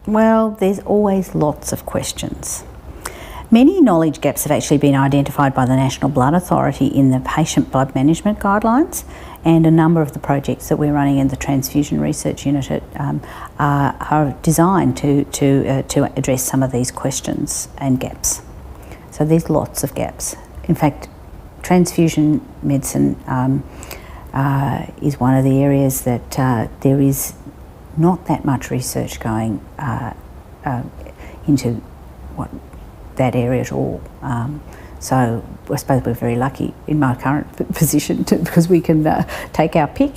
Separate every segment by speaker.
Speaker 1: Well, there's always lots of questions. Many knowledge gaps have actually been identified by the National Blood Authority in the patient blood management guidelines, and a number of the projects that we're running in the Transfusion Research Unit are designed to address some of these questions and gaps. So there's lots of gaps. In fact, transfusion medicine is one of the areas that there is not that much research going into that area at all. So I suppose we're very lucky in my current position because we can take our pick.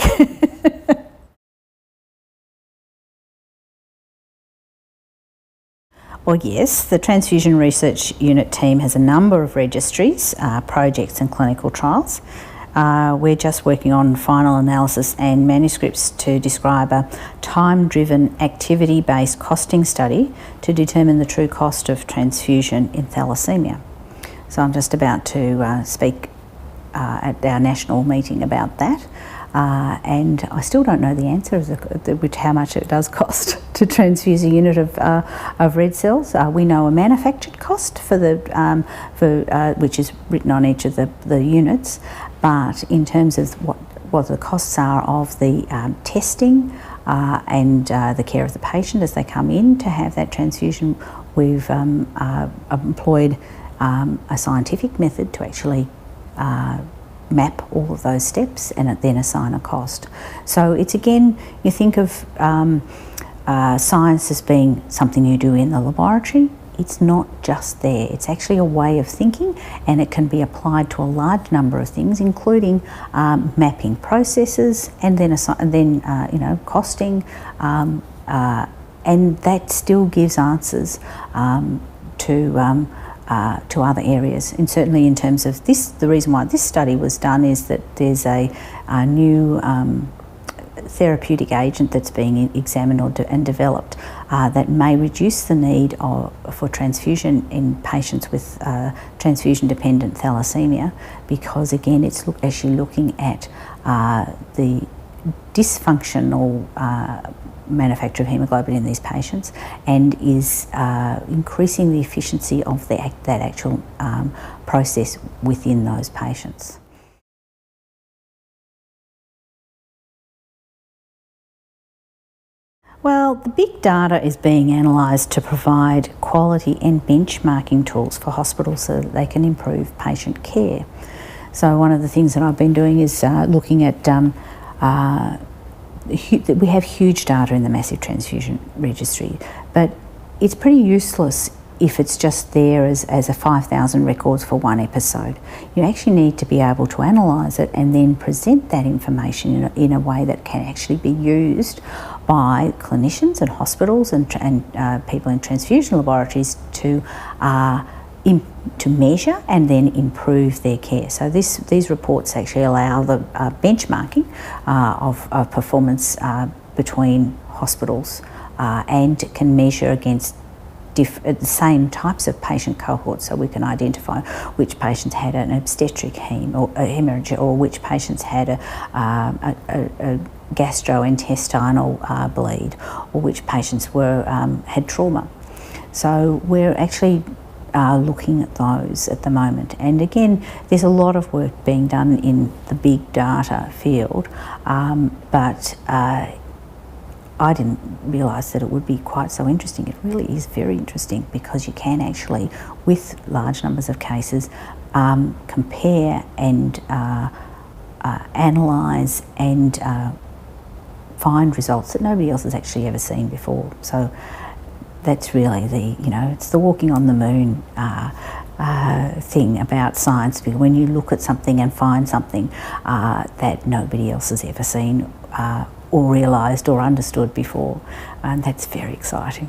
Speaker 1: Well, yes, the Transfusion Research Unit team has a number of registries, projects and clinical trials. We're just working on final analysis and manuscripts to describe a time-driven, activity-based costing study to determine the true cost of transfusion in thalassemia. So I'm just about to speak at our national meeting about that. And I still don't know the answer of how much it does cost to transfuse a unit of red cells. We know a manufactured cost for which is written on each of the units, but in terms of what the costs are of the testing and the care of the patient as they come in to have that transfusion, we've employed a scientific method to actually map all of those steps and then assign a cost. So it's, again, you think of science as being something you do in the laboratory. It's not just there, it's actually a way of thinking, and it can be applied to a large number of things, including mapping processes and then costing, and that still gives answers to other areas. And certainly in terms of this, the reason why this study was done is that there's a new therapeutic agent that's being examined and developed that may reduce the need for transfusion in patients with transfusion-dependent thalassemia, because again it's actually looking at the dysfunctional manufacture of haemoglobin in these patients, and is increasing the efficiency of that actual process within those patients. Well, the big data is being analysed to provide quality and benchmarking tools for hospitals so that they can improve patient care. So one of the things that I've been doing is looking at we have huge data in the Massive Transfusion Registry, but it's pretty useless if it's just there as a 5,000 records for one episode. You actually need to be able to analyse it and then present that information in a way that can actually be used by clinicians and hospitals and people in transfusion laboratories to measure and then improve their care. So these reports actually allow the benchmarking of performance between hospitals and can measure against the same types of patient cohorts, so we can identify which patients had an obstetric hemorrhage or which patients had a gastrointestinal bleed, or which patients had trauma. So we're actually looking at those at the moment, and again there's a lot of work being done in the big data field, but I didn't realise that it would be quite so interesting. It really is very interesting, because you can actually, with large numbers of cases, compare and analyse and find results that nobody else has actually ever seen before. So that's really it's the walking on the moon thing about science, because when you look at something and find something that nobody else has ever seen or realised or understood before, and that's very exciting.